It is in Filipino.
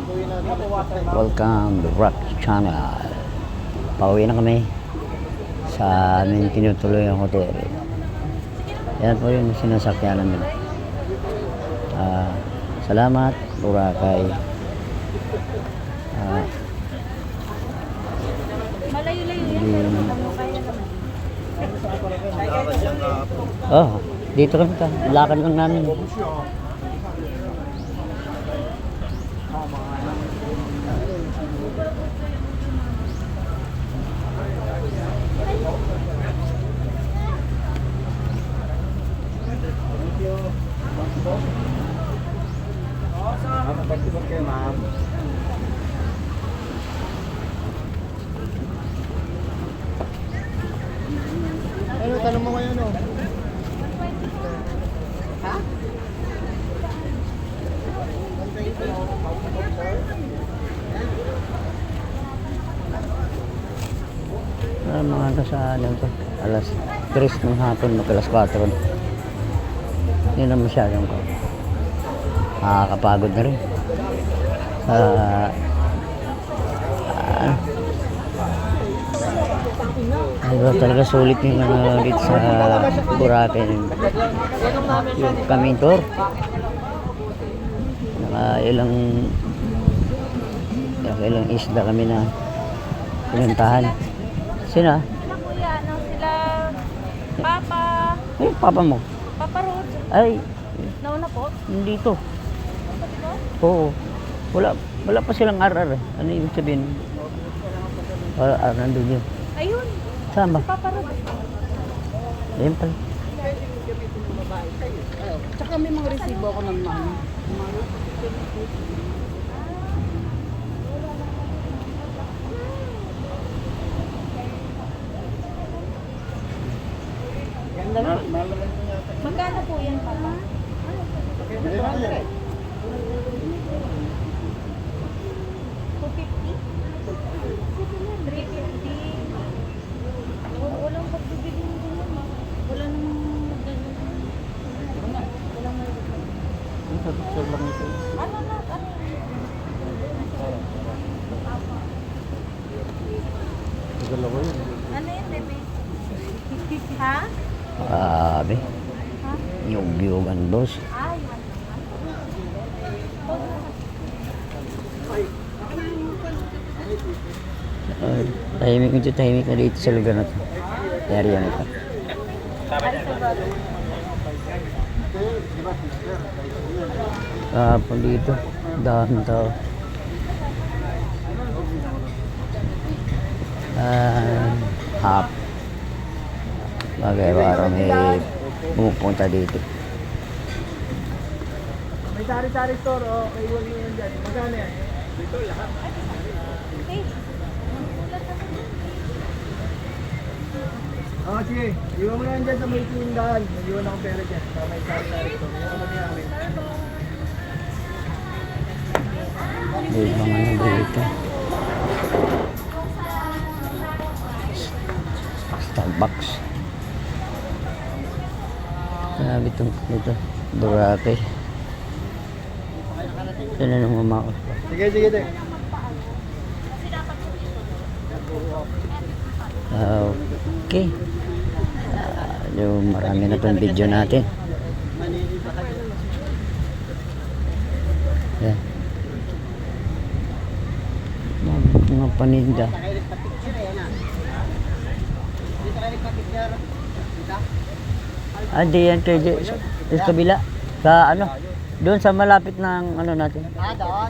Welcome to Rock Channel. Pauwi na kami sa aming tinutuloy ang hotel. Yan po yung sinasakyan namin. Salamat, Boracay. Malayo-layo yan. Dito kami ka. Lakad lang namin. Ano, tanong mo ngayon, oh. Ha? Mga kasaan ko. Alas 3 ng hapon, mag-alas 4. Hindi na masyadong ko. Nakakapagod na rin. Talaga sulit yung dito sa Boracay. Yung kaming tour. Ilang isda kami na pinuntahan. Sino? Sila kuya, sila Papa. Ay, papa mo. Papa Rod. Ay, Nauna po? dito. Pati po? Oo. Wala pa silang RR eh. Ano ibig sabihin? RR nandun yun. Ayun. Saan ba? Si Papa Rod. Ayun pala. Tsaka may mga resibo ako ng mga. Ganda na. Magkano po yan, Papa? 250? Walang pagbibigyan mo din naman. Wala namang ganyan. Walang ano na? Ano yun, Bebe? Ha? Grabe. Ha? Yug-yugan, boss. Ay, Tahimik na dito sa lugar na to. Area na to. Kapag dito, daan tao. Hap. Bagay parang may pumupunta dito. May sari-sari store, oh. May wali yan dyan. Magkano yan? Dito lahat. okay. Sige. Iwan mo na yan dyan sa may tindahan. Iwan akong pera dyan. Sa may sari-sari store. Iwan mo na yan. May mga nandito. Starbucks. Grabe itong dito. Boracay. Ito na nung mama ko. Sige, sige, sige. Okay. Marami na itong video natin. Yan. Mga paninda. Di yan kay sa kabila. Sa ano? Doon sa malapit ng ano natin. Doon?